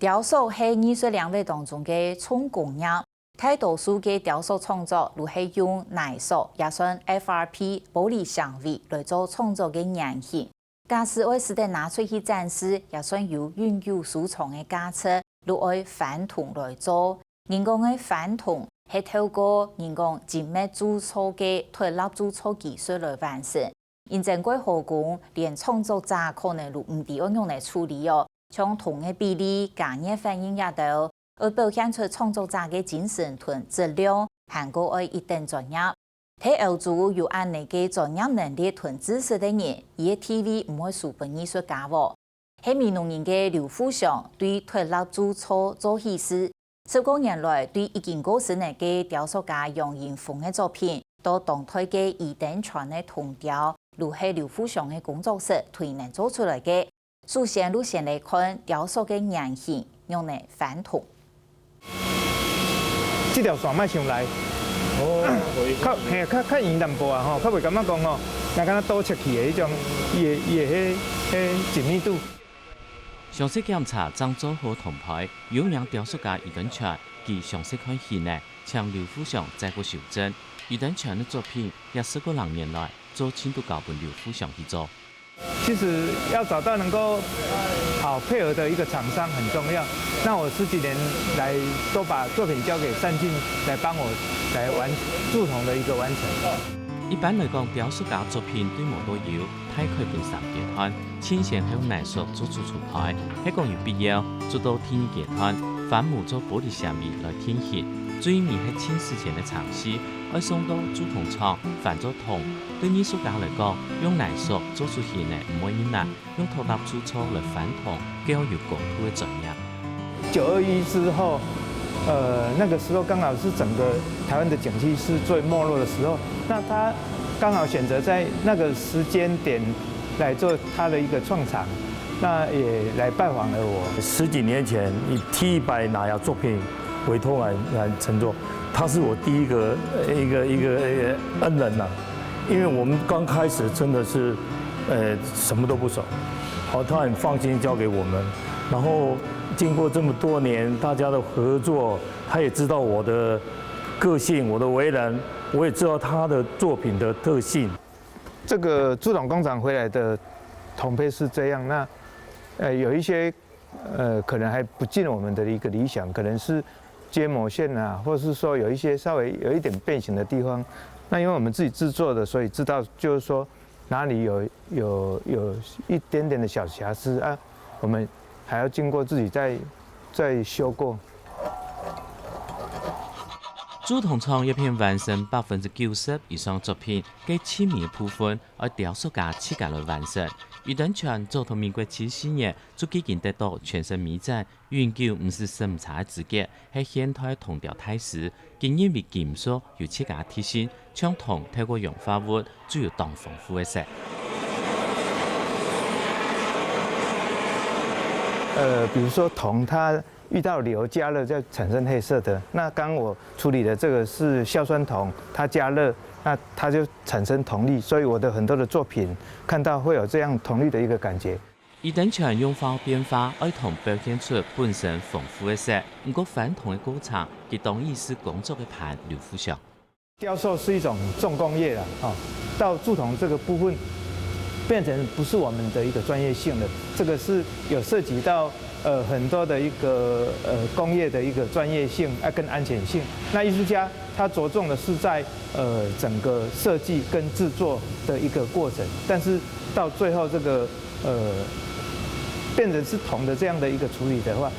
雕塑是艺术领域当中的重工业，大多数的雕塑创作都是用泥塑，也算 FRP 玻璃纤维来做创作的原型。假使我是得拿出去展示，也算有永久收藏的价值，如爱翻铜来做。人工的翻铜是透过人工精密铸造的推拉铸造技术来完成。因珍贵加工，连创作者可能都唔知要用来处理哦。像铜的比例、加热反应也都，而表现出创作者的精神同质量，含过爱一定专业。睇欧洲有按你嘅专业能力同知識的人，伊嘅 TV 唔會輸俾藝術家喎。喺闽南人嘅劉富祥對推拉鑄造做起事，10多年來對已經過世嘅雕塑家楊延鳳嘅作品，到當代嘅二等傳嘅銅雕，都係劉富祥嘅工作室推能做出來嘅。首先，路線來看雕塑嘅原型，用嚟翻銅。這條線賣上來，較圓淡薄啊吼，較袂感覺講吼，若敢若倒切去的迄種，伊的迄精密度。詳細檢查張做好銅牌，有名雕塑家余登全，其詳細看戲呢，向劉富祥再過修正。余登全的作品也10多年來做親都交俾劉富祥去做。其實要找到能夠好配合的一個廠商很重要。那我10幾年來都把作品交給善進來幫我來完鑄銅的一個完成。一般來講，雕塑家作品對模都有大概分3階段，淺先係用泥塑做出牌，係講有必要做到第2階段，翻模做玻璃纖維來填形。最尾係淺時前的嘗試，要送到鑄銅廠翻做銅。對藝術家來講，用泥塑做出現呢唔會難，用拖拉鑄造來翻銅，更要有高度的專業。921之後，那個時候剛好是整個台灣的景氣是最沒落的時候，那他剛好選擇在那個時間點來做他的一個創場，那也來拜訪了我。10幾年前以 T100 拿牙作品委託來承做，他是我第一個恩人呐，因為我們剛開始真的是什麼都不熟，好，他很放心交給我們，然後經過這麼多年大家的合作，他也知道我的個性，我的為人，我也知道他的作品的特性。這個鑄銅工廠回來的銅胚是這樣，那有一些可能還不盡我們的一個理想，可能是接膜線啊，或者是說有一些稍微有一點變形的地方。那因為我們自己製作的，所以知道就是說哪裡有一點點的小瑕疵啊，我們還要經過自己再修過。鑄銅廠一片完成90%以上作品，計7名部分，而雕塑家自家來完成。余登全早到民國74年就已經得到全省美展永久唔是審查的資格，係現代銅雕大師。竟因為金屬有自家特性，將銅透過氧化物具有當豐富的色。比如說銅它遇到硫加熱就產生黑色的，那剛我處理的這個是硝酸銅，它加熱，那它就產生銅綠，所以我的很多的作品看到會有這樣銅綠的一個感覺。余登全用化變化，愛銅表現出本身豐富的色。不過翻銅的過程，佢當藝術工作的盤劉富祥。雕塑是一種重工業啦，到鑄銅這個部分，變成不是我們的一個專業性了，這個是有涉及到很多的一個工業的一個專業性跟安全性。那藝術家他着重的是在整個設計跟製作的一個過程，但是到最後這個變成是銅的這樣的一個處理的話，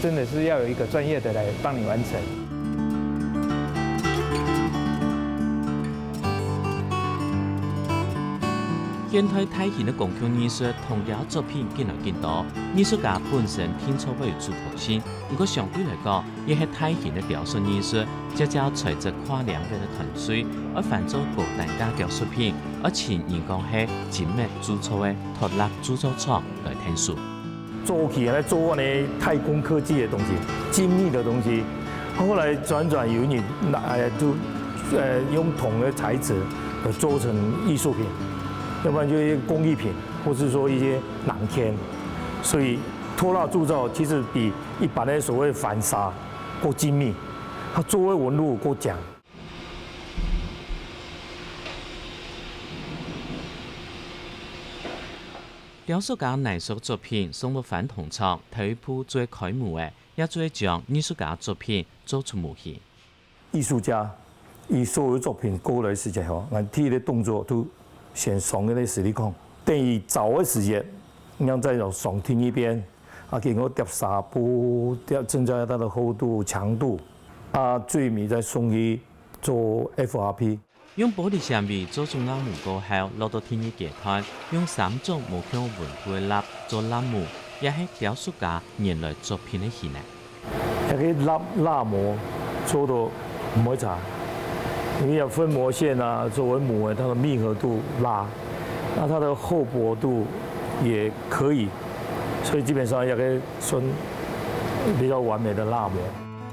真的是要有一個專業的來幫你完成。現代體現的共享藝術銅雕作品更來更多，藝術家本身天初會有主導性，不過相對來講，也係體現的雕塑藝術，就叫隨着跨兩個的團隊，而翻做高單價雕塑品，而前人講係精密鑄造的拖拉鑄造廠來聽說。做起來做呢太空科技的東西，精密的東西，後來轉有你用銅的材質做成藝術品。要不然就一些工藝品，或是說一些囊天，所以拖蜡铸造其实比一般的所谓反砂够精密，它作为纹路够强。雕塑家艺术作品送到反铜厂，第一步做开模的，也做将艺术家作品做出模型。艺术家以所有作品过来时间吼，俺第一个动作都先上嗰啲实力控，等于早的时间，然后再由上天一边，经过叠纱布，增加它的厚度、强度，最尾再送去做 FRP。用玻璃纤维做出鸭模过后，落到天意集团，用3种无向纹图的蜡做蜡模，也是雕塑家原来作品的形呢。那个蜡模做到唔会差，因为有分模线作为模它的密合度拉，那它的厚薄度也可以，所以基本上也可以算比较完美的蜡模。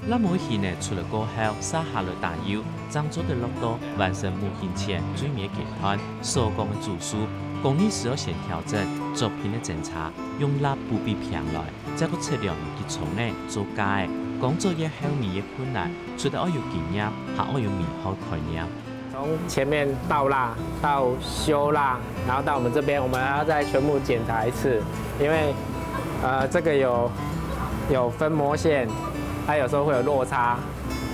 蜡模型呢出来过后，撒下来打油，张做的落到完成模型前最尾集团手工的组数，工艺师要先调整作品的检查，用蜡不必平来，再个测量有几重呢做假的，工作也后面也困难，除了要有经验，还要有美好概念。从前面倒蜡到修蜡，然后到我们这边，我们还要再全部检查一次，因为这个有分模线。它有时候会有落差，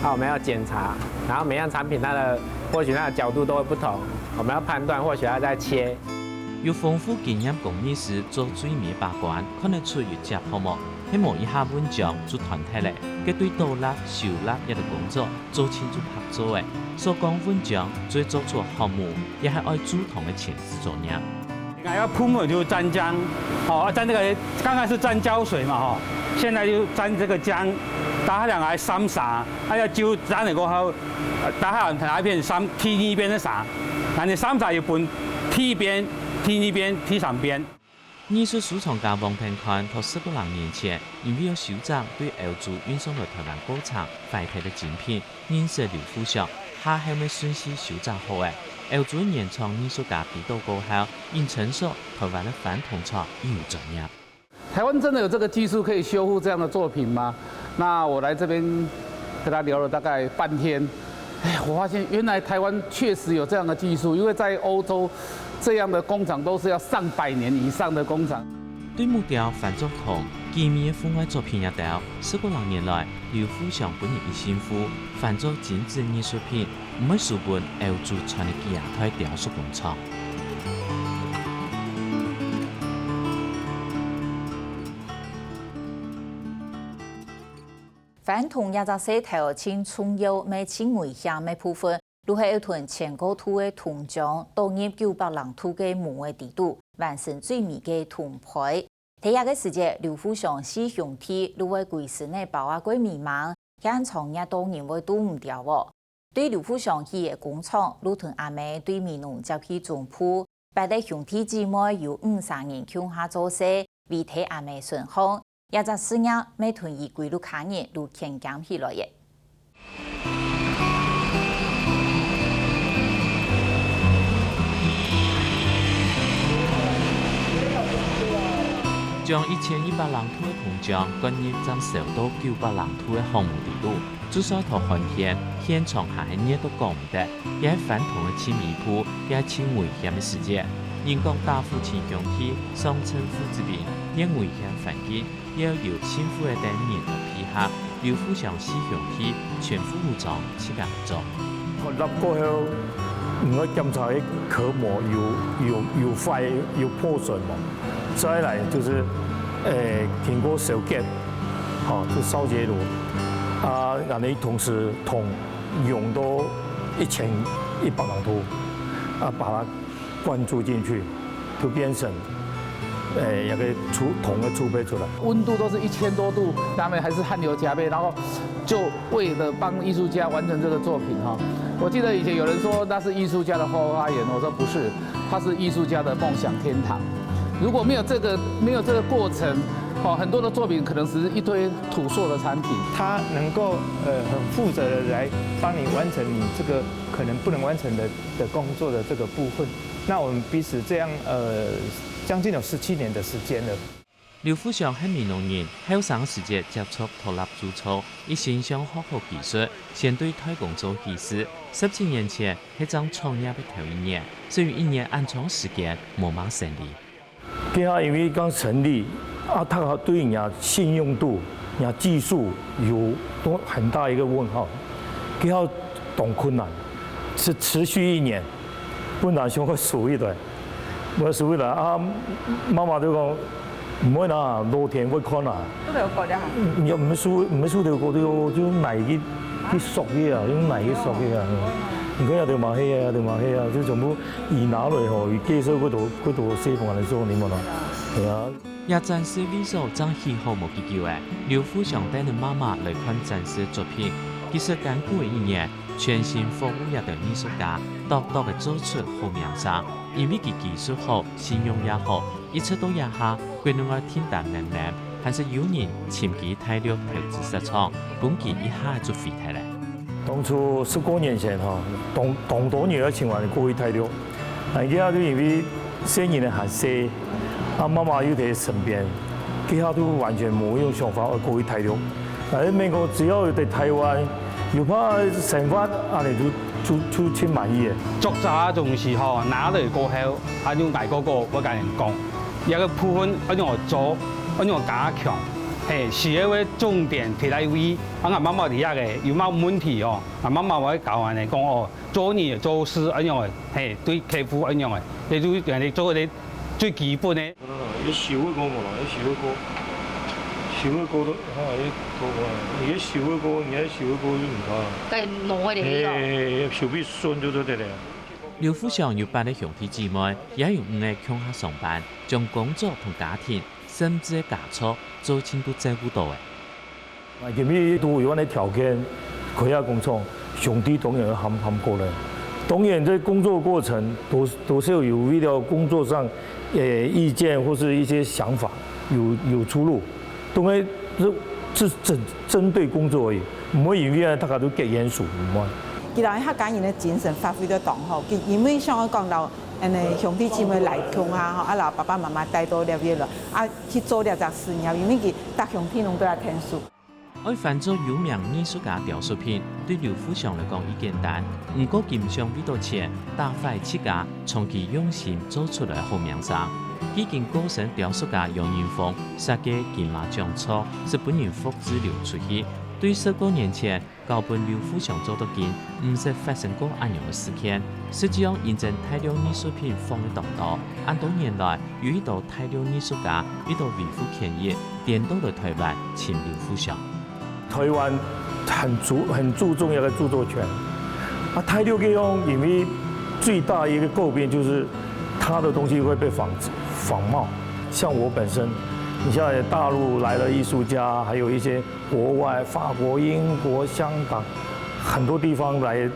我们要检查，然后每样产品或许它的角度都会不同，我们要判断，或许要再切。有丰富经验工艺师做最尾把关，看得出有接泡沫，希望以下文章做团体嘞，佢对倒蜡、修蜡一个工作做清楚合作的，所讲文章最做出项目，也系爱主同的前置作业。要铺抹就沾浆，沾这个刚开始沾胶水嘛，现在就沾这个浆。打下来三砂，要就沾嚟过后，打下来一片天一边的砂，但你三砂要分天一边、天一边、天上边。艺术收藏家王庭宽在40多年前，因为要收藏对欧洲运送到台湾工厂废弃的精品，认识刘富祥，他后面顺势收藏好的。欧洲原创艺术家比到过后，因承受台湾的反铜厂亦有专业。台湾真的有这个技术可以修复这样的作品吗？那我来这边跟他聊了大概半天，我发现原来台湾确实有这样的技术，因为在欧洲这样的工厂都是要上100年以上的工厂。对木雕范作同见面的风外作品也到40多年来，刘富祥本人一心夫范作精致艺术品，唔会输本欧洲传的其他雕塑工厂。反同也在石头清重要未清危险的部分，如系一屯前高土的铜匠，导入900人土嘅模的地度，完成最美嘅铜牌。睇下嘅时节，刘富祥使用体如为贵室内包啊鬼迷茫，现场也当然会躲唔掉喎。对刘富祥去嘅工厂，如同阿妹对面农就去种铺，摆在兄弟姊妹有50人向下做事，为睇阿妹顺风。也在事业每屯以归路卡年路牵讲起来嘅。将1100人土的铜匠赶入暂受到900人土的项目地度，至少头寒天现场还系热都讲唔得，也系反同的千米铺，也系超危险的世界。人工大夫前强体双称夫之病，因危险环境，也要由幸福的等人来配合。刘富祥使用体全副武装7个人做。学立过后，唔可以检查啲壳膜有坏有破损嘛。再来就是经过手结，就烧结炉，让你同时用到1100人土，把它灌注进去，就变成也可以铜的储备出来。温度都是1000多度，他们还是汗流浃背，然后就为了帮艺术家完成这个作品哈。我记得以前有人说那是艺术家的后花园，我说不是，它是艺术家的梦想天堂。如果没有这个过程，很多的作品可能只是一堆土塑的产品。他能够很负责的来帮你完成你这个可能不能完成的工作的这个部分。那我们彼此这样将近有17年的时间了。刘富祥喺闽南人後生時節接觸獨立鑄造，以欣賞學好技術，先對太工做起始。17年前係張創業嘅頭一年，所以1年安裝時間冇馬成立。佢下因為剛成立，他對人家信用度、人家技術有都很大一個問號。佢下懂困難，是持續1年，本來想去數一段，我數一段媽媽都講。唔會啦，露天會看啦。都有過啫嚇。又唔係數條嗰啲，就泥啲熟嘅啊，用泥嘅熟嘅啊。而家有條麻氣啊，就全部移拿嚟河，寄收嗰度師傅嚟做你冇啦。係啊。也展示微數將喜好無結構嘅劉富祥帶領媽媽來看展示作品，其實艱苦嘅1年，全心服務一對藝術家，獨獨嘅做出好名聲，因為佢技術好，信用也好。一切都也下，佢另外天大能量，還是有人潛機大陸投資設廠，本期一下就飛起來。當初10多年前哈，當多年嘅情況過去大陸，而家都因為生意咧還細，媽媽又喺身邊，佢下都完全冇用想法過去大陸。但係美國只要喺台灣，又怕成法，你就挺滿意嘅。作者仲是吼拿嚟過後，用大嗰個我跟人講。有個部分按樣做，按樣加強，是一個重點提來位。媽媽哋嘅有冇問題哦？媽媽我教人哋講哦，做嘢做事按樣嘅，對客戶按樣嘅，你都人哋做啲最基本嘅。有少一個冇啦，少一個都而家少一個都唔得。計攞嚟少必順咗得咧。劉富祥有8個兄弟姊妹，也有5個鄉下上班，將工作同家庭甚至家畜做清都照顧到嘅。因為都有啲條件，開下工廠，兄弟當然要含過來。當然在工作過程都是有為了工作上意見或是一些想法有出入，當然是針對工作而已，唔會因為大家都極嚴肅唔會。其實客家人嘅精神發揮得當好，因為像我講到，兄弟姊妹來鄉下吼，爸爸媽媽帶到了嘢了，去做了隻事業，因為佢大兄弟攏都係天數。愛翻做有名藝術家雕塑品，對劉富祥來講已簡單，唔過金上俾到錢，大塊設計，從其用心做出來好名聲。已經過身雕塑家楊延鳳設計金馬獎錯，是本人複製流出去。對10多年前教本劉富祥做到見，唔是發生過安樣嘅事件。實際上，現正大量藝術品放喺當道，按多年來有一道大量藝術家遇到維護權益，顛倒來台灣請劉富祥。台灣很注重一個著作權，大陸嘅用因為最大一個詬病就是他的東西會被仿冒，像我本身。你像大陸來的藝術家，還有一些國外法國、英國、香港很多地方來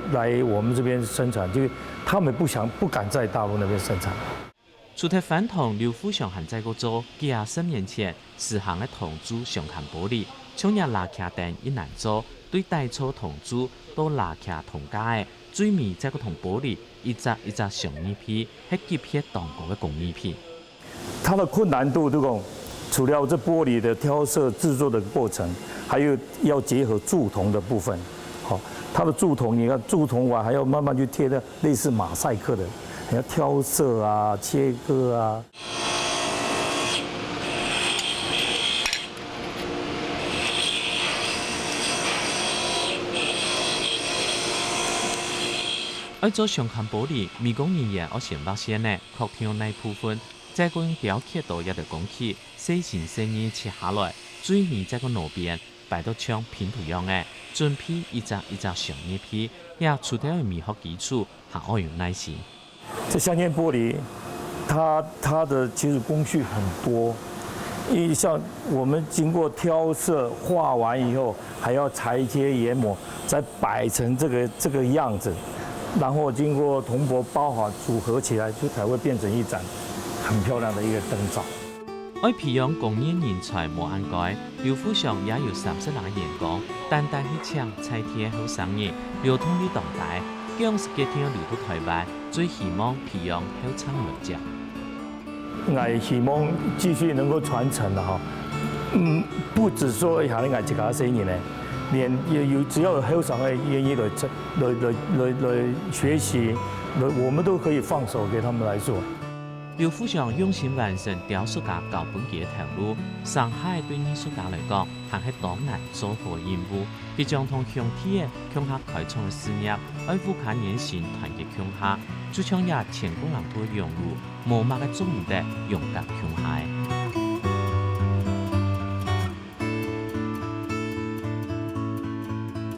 我們這邊生產，就是他們不敢在大陸那邊生產。除咗反同劉富祥還在嗰做，幾10年前實行嘅同珠上看玻璃，將日拉卡燈一難做，對大粗同珠都拉卡同家嘅，最尾再個同玻璃一隻上一批，係幾片當國嘅工藝品。它的困難度都講。除了這玻璃的挑色製作的過程，還有要結合鑄銅的部分。好，它的鑄銅，你看鑄銅完還要慢慢去貼的類似馬賽克的，你要挑色啊、切割啊。愛做上看玻璃，美工人員我先發現呢，確定那部分。再個用雕刻刀一條工具，細心細膩切下來，最尾再個路邊擺到像拼圖樣嘅，準備一隻上一批，也除掉美學基礎，還要有耐心。這鑲嵌玻璃，它的其實工序很多，因為像我們經過挑色畫完以後，還要裁切研磨，再擺成這個樣子，然後經過銅箔包好組合起來，就才會變成一盞很漂亮的一個燈罩。愛培養工業人才無限改，劉富祥也有30人員工，單單去搶菜天好生意，流通率當大，將是幾天留到台灣，最希望培養好廠來接。也希望继续能够传承的哈。不只说下你爱一家生意呢，连只要有后生的愿意来学习，我们都可以放手给他们来做。刘副相用心完成雕塑家高本嘅投入，上海对艺术家来讲，还系当难做好任务。佢将同乡体嘅乡下开创嘅事业，爱护卡年前团结乡下，就像也全国人都融入，无码嘅做唔得，勇敢乡下。